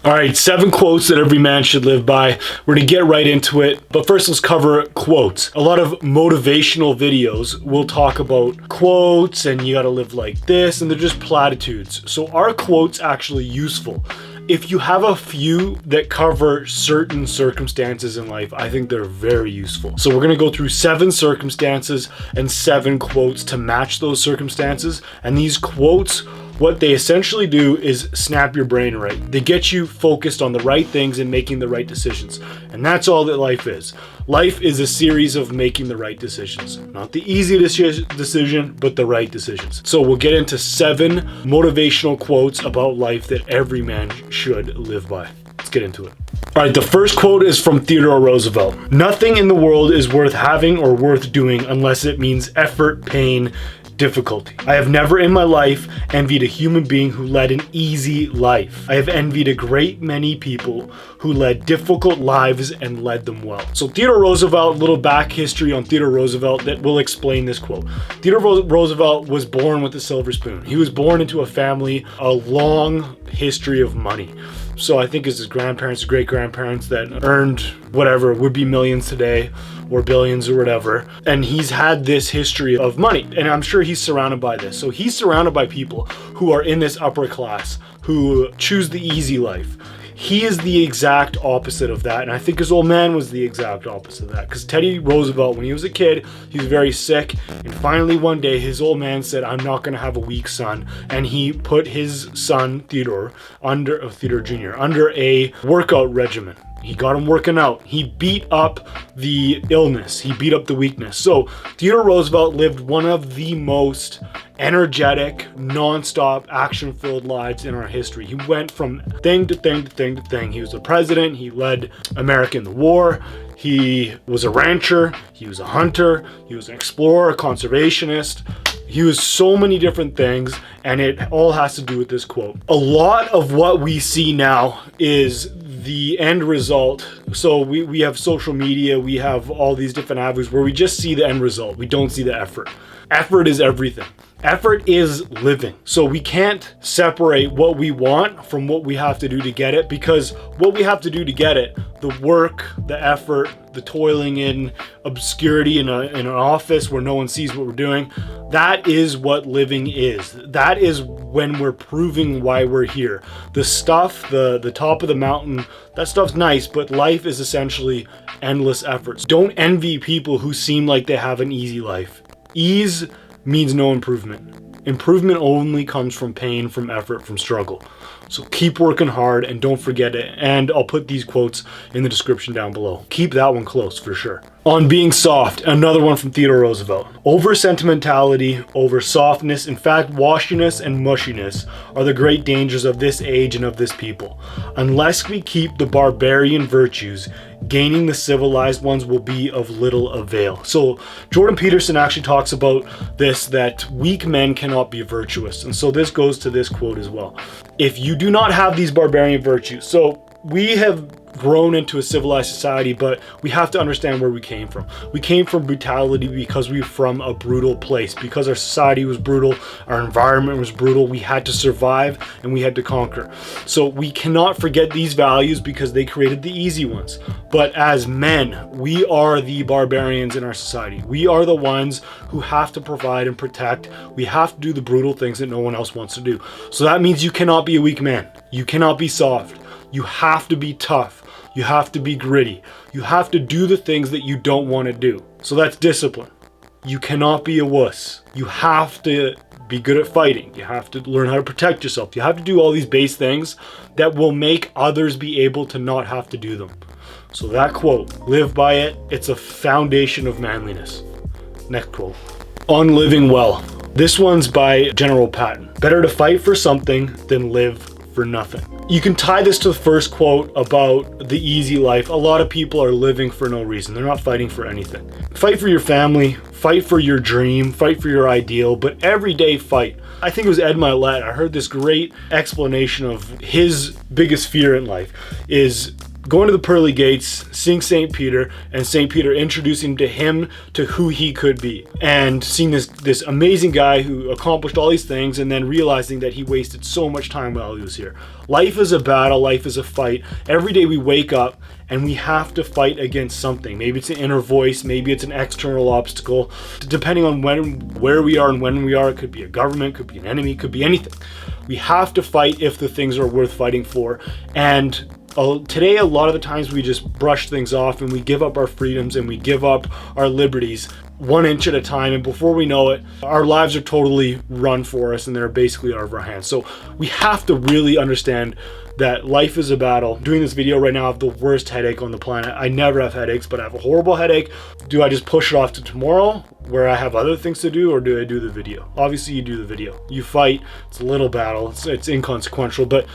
All right, 7 quotes that every man should live by. We're gonna get right into it, but first let's cover quotes. A lot of motivational videos will talk about quotes and you gotta live like this, and they're just platitudes. So are quotes actually useful? If you have a few that cover certain circumstances in life, I think they're very useful. So we're gonna go through 7 circumstances and 7 quotes to match those circumstances. And these quotes, what they essentially do is snap your brain right. They get you focused on the right things and making the right decisions. And that's all that life is. Life is a series of making the right decisions. Not the easy decision, but the right decisions. So we'll get into 7 motivational quotes about life that every man should live by. Let's get into it. All right, the first quote is from Theodore Roosevelt. Nothing in the world is worth having or worth doing unless it means effort, pain, difficulty. I have never in my life envied a human being who led an easy life. I have envied a great many people who led difficult lives and led them well. So Theodore Roosevelt, little back history on Theodore Roosevelt that will explain this quote. Theodore Roosevelt was born with a silver spoon. He was born into a family, a long history of money. So I think it's his grandparents, great grandparents that earned whatever, would be millions today or billions or whatever. And he's had this history of money, and I'm sure he's surrounded by this. So he's surrounded by people who are in this upper class, who choose the easy life. He is the exact opposite of that, and I think his old man was the exact opposite of that, because Teddy Roosevelt, when he was a kid, he was very sick, and finally one day his old man said, I'm not going to have a weak son, and he put his son Theodore Jr. under a workout regimen. He got him working out. He beat up the illness. He beat up the weakness. So Theodore Roosevelt lived one of the most energetic, non-stop, action-filled lives in our history. He went from thing to thing to thing to thing. He was a president. He led America in the war. He was a rancher. He was a hunter. He was an explorer, a conservationist. He was so many different things, and it all has to do with this quote. A lot of what we see now is the end result. So we have social media, we have all these different avenues where we just see the end result. We don't see the effort. Effort is everything. Effort is living. So we can't separate what we want from what we have to do to get it, because what we have to do to get it, the work, the effort, the toiling in obscurity in an office where no one sees what we're doing, that is what living is. That is when we're proving why we're here. The stuff, the top of the mountain, that stuff's nice, but life is essentially endless efforts. Don't envy people who seem like they have an easy life. Ease means no improvement. Improvement only comes from pain, from effort, from struggle. So keep working hard and don't forget it. And I'll put these quotes in the description down below. Keep that one close for sure. On being soft, another one from Theodore Roosevelt. Over sentimentality, over softness, in fact, washiness and mushiness are the great dangers of this age and of this people. Unless we keep the barbarian virtues, gaining the civilized ones will be of little avail. So Jordan Peterson actually talks about this, that weak men cannot be virtuous. And so this goes to this quote as well. If you do not have these barbarian virtues, so we have grown into a civilized society, but we have to understand where we came from. We came from brutality because we were from a brutal place. Because our society was brutal, our environment was brutal, we had to survive and we had to conquer. So we cannot forget these values because they created the easy ones. But as men, we are the barbarians in our society. We are the ones who have to provide and protect. We have to do the brutal things that no one else wants to do. So that means you cannot be a weak man. You cannot be soft. You have to be tough. You have to be gritty. You have to do the things that you don't want to do. So that's discipline. You cannot be a wuss. You have to be good at fighting. You have to learn how to protect yourself. You have to do all these base things that will make others be able to not have to do them. So that quote, live by it. It's a foundation of manliness. Next quote. On living well. This one's by General Patton. Better to fight for something than live for nothing. You can tie this to the first quote about the easy life. A lot of people are living for no reason. They're not fighting for anything. Fight for your family, fight for your dream, fight for your ideal, but every day fight. I think it was Ed Milet. I heard this great explanation of his biggest fear in life is going to the pearly gates, seeing St. Peter, and St. Peter introducing him to who he could be, and seeing this amazing guy who accomplished all these things, and then realizing that he wasted so much time while he was here. Life is a battle, life is a fight. Every day we wake up and we have to fight against something. Maybe it's an inner voice, maybe it's an external obstacle. Depending on where we are and when we are, it could be a government, could be an enemy, could be anything. We have to fight if the things are worth fighting for. And today, a lot of the times we just brush things off and we give up our freedoms and we give up our liberties 1 inch at a time, and before we know it, our lives are totally run for us and they're basically out of our hands. So we have to really understand that life is a battle. Doing this video right now, I have the worst headache on the planet. I never have headaches, but I have a horrible headache. Do I just push it off to tomorrow where I have other things to do, or do I do the video? Obviously you do the video. You fight, it's a little battle, it's inconsequential, but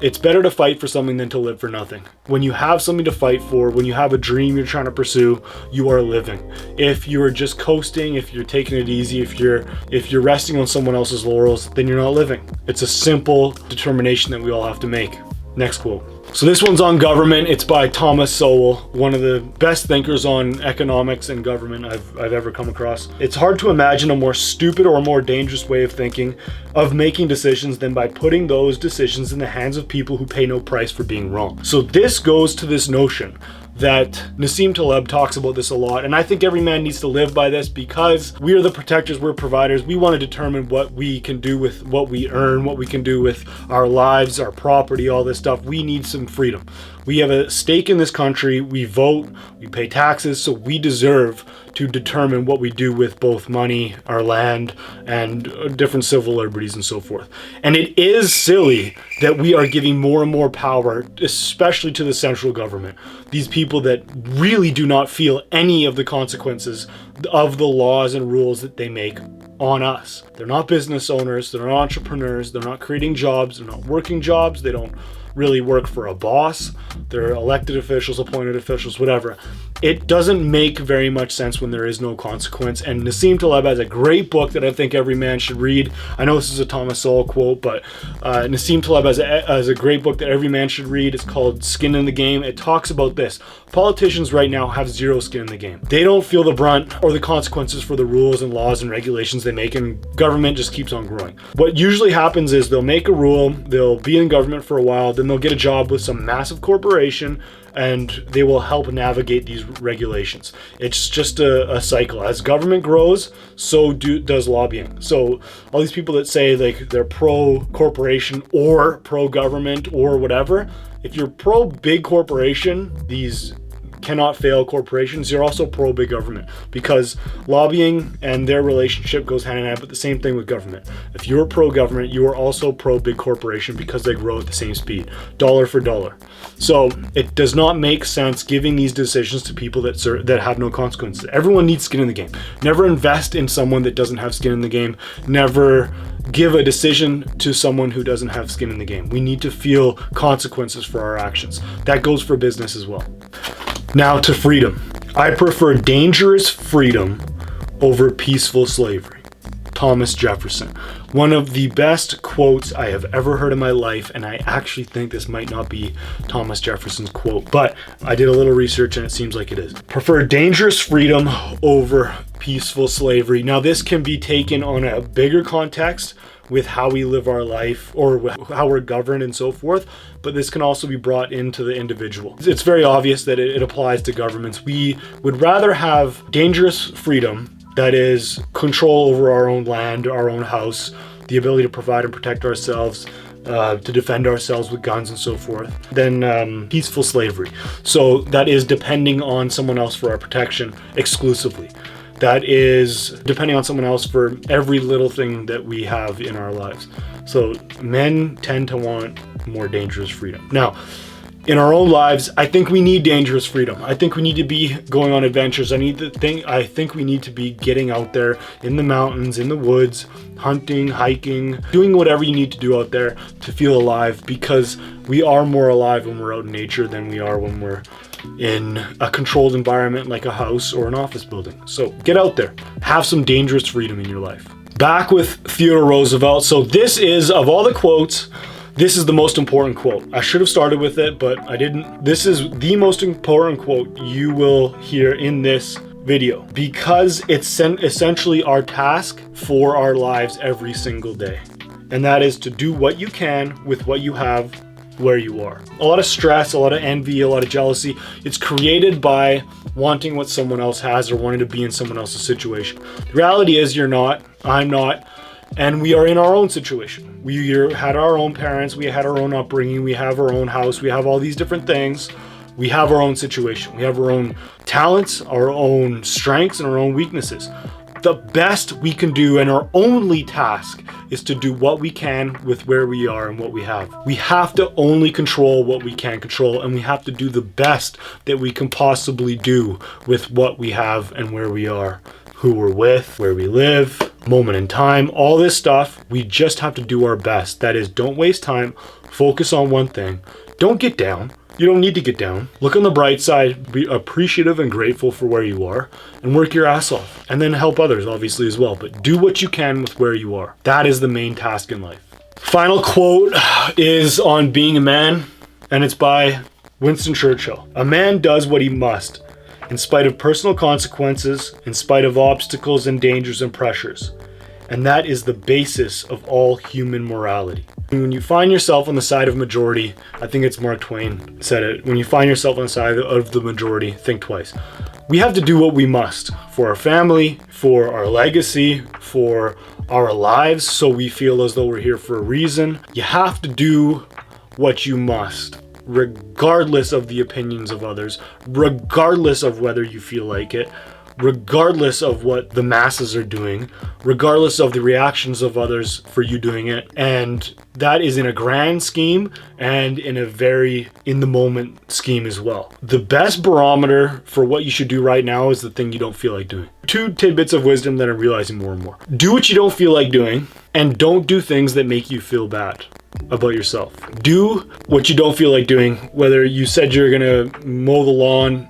it's better to fight for something than to live for nothing. When you have something to fight for, when you have a dream you're trying to pursue, you are living. If you are just coasting, if you're taking it easy, if you're resting on someone else's laurels, then you're not living. It's a simple determination that we all have to make. Next quote. So this one's on government. It's by Thomas Sowell, one of the best thinkers on economics and government I've ever come across. It's hard to imagine a more stupid or more dangerous way of thinking, of making decisions, than by putting those decisions in the hands of people who pay no price for being wrong. So this goes to this notion that Nassim Taleb talks about this a lot, and I think every man needs to live by this, because we are the protectors, we're providers. We want to determine what we can do with what we earn, what we can do with our lives, our property, all this stuff. We need some freedom. We have a stake in this country, we vote, we pay taxes, so we deserve to determine what we do with both money, our land, and different civil liberties and so forth. And it is silly that we are giving more and more power, especially to the central government. These people that really do not feel any of the consequences of the laws and rules that they make on us. They're not business owners, they're not entrepreneurs, they're not creating jobs, they're not working jobs, they don't really work for a boss. They're elected officials, appointed officials, whatever. It doesn't make very much sense when there is no consequence. And Nassim Taleb has a great book that I think every man should read. I know this is a Thomas Sowell quote, but Nassim Taleb has a great book that every man should read. It's called Skin in the Game. It talks about this. Politicians right now have zero skin in the game. They don't feel the brunt or the consequences for the rules and laws and regulations they make, and government just keeps on growing. What usually happens is they'll make a rule, they'll be in government for a while, then they'll get a job with some massive corporation, and they will help navigate these regulations. It's just a cycle. As government grows, so does lobbying. So all these people that say like they're pro-corporation or pro-government or whatever, if you're pro-big corporation, these cannot fail corporations, you're also pro-big government, because lobbying and their relationship goes hand in hand. But the same thing with government. If you're pro-government, you are also pro-big corporation, because they grow at the same speed, dollar for dollar. So it does not make sense giving these decisions to people that have no consequences. Everyone needs skin in the game. Never invest in someone that doesn't have skin in the game. Never give a decision to someone who doesn't have skin in the game. We need to feel consequences for our actions. That goes for business as well. Now to freedom. I prefer dangerous freedom over peaceful slavery. Thomas Jefferson. One of the best quotes I have ever heard in my life, and I actually think this might not be Thomas Jefferson's quote, but I did a little research and it seems like it is. Prefer dangerous freedom over peaceful slavery. Now this can be taken on a bigger context with how we live our life or how we're governed and so forth, but this can also be brought into the individual. It's very obvious that it applies to governments. We would rather have dangerous freedom, that is control over our own land, our own house, the ability to provide and protect ourselves, to defend ourselves with guns and so forth, than peaceful slavery. So that is depending on someone else for our protection exclusively. That is depending on someone else for every little thing that we have in our lives. So men tend to want more dangerous freedom. Now, in our own lives, I think we need dangerous freedom. I think we need to be going on adventures. I think we need to be getting out there in the mountains, in the woods, hunting, hiking, doing whatever you need to do out there to feel alive, because we are more alive when we're out in nature than we are when we're in a controlled environment like a house or an office building. So get out there, have some dangerous freedom in your life. Back with Theodore Roosevelt. So this is, of all the quotes, This is the most important quote. I should have started with it, but I didn't. This is the most important quote you will hear in this video because it's essentially our task for our lives every single day. And that is to do what you can with what you have where you are. A lot of stress, a lot of envy, a lot of jealousy. It's created by wanting what someone else has or wanting to be in someone else's situation. The reality is you're not, I'm not, and we are in our own situation. We had our own parents, we had our own upbringing, we have our own house, we have all these different things. We have our own situation. We have our own talents, our own strengths, and our own weaknesses. The best we can do and our only task is to do what we can with where we are and what we have. We have to only control what we can control, and we have to do the best that we can possibly do with what we have and where we are, who we're with, where we live, moment in time, all this stuff. We just have to do our best. That is, don't waste time, focus on one thing, don't get down. You don't need to get down. Look on the bright side, be appreciative and grateful for where you are, and work your ass off. And then help others, obviously, as well. But do what you can with where you are. That is the main task in life. Final quote is on being a man, and it's by Winston Churchill. A man does what he must, in spite of personal consequences, in spite of obstacles and dangers and pressures. And that is the basis of all human morality. When you find yourself on the side of majority, I think it's Mark Twain said it, when you find yourself on the side of the majority, think twice. We have to do what we must for our family, for our legacy, for our lives, so we feel as though we're here for a reason. You have to do what you must, regardless of the opinions of others, regardless of whether you feel like it, regardless of what the masses are doing, regardless of the reactions of others for you doing it. And that is in a grand scheme and in a very in the moment scheme as well. The best barometer for what you should do right now is the thing you don't feel like doing. 2 tidbits of wisdom that I'm realizing more and more. Do what you don't feel like doing, and don't do things that make you feel bad about yourself. Do what you don't feel like doing, whether you said you're gonna mow the lawn,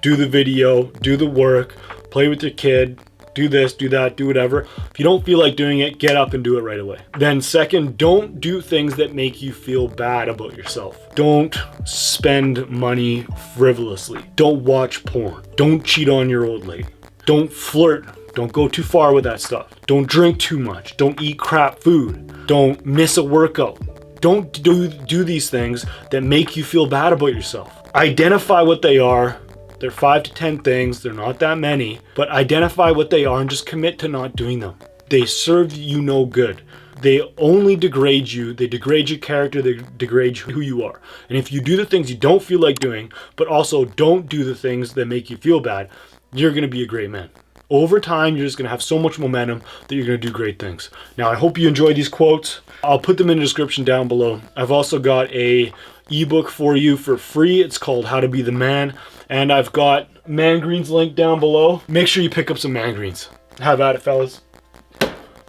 do the video, do the work, play with your kid, do this, do that, do whatever. If you don't feel like doing it, get up and do it right away. Then second, don't do things that make you feel bad about yourself. Don't spend money frivolously. Don't watch porn. Don't cheat on your old lady. Don't flirt. Don't go too far with that stuff. Don't drink too much. Don't eat crap food. Don't miss a workout. Don't do these things that make you feel bad about yourself. Identify what they are. They're 5 to 10 things. They're not that many, but identify what they are and just commit to not doing them. They serve you no good. They only degrade you. They degrade your character. They degrade who you are. And if you do the things you don't feel like doing, but also don't do the things that make you feel bad, you're going to be a great man. Over time, you're just going to have so much momentum that you're going to do great things. Now, I hope you enjoyed these quotes. I'll put them in the description down below. I've also got a ebook for you for free. It's called How to Be the Man. And I've got Man Greens link down below. Make sure you pick up some Man Greens. Have at it, fellas.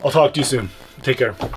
I'll talk to you soon. Take care.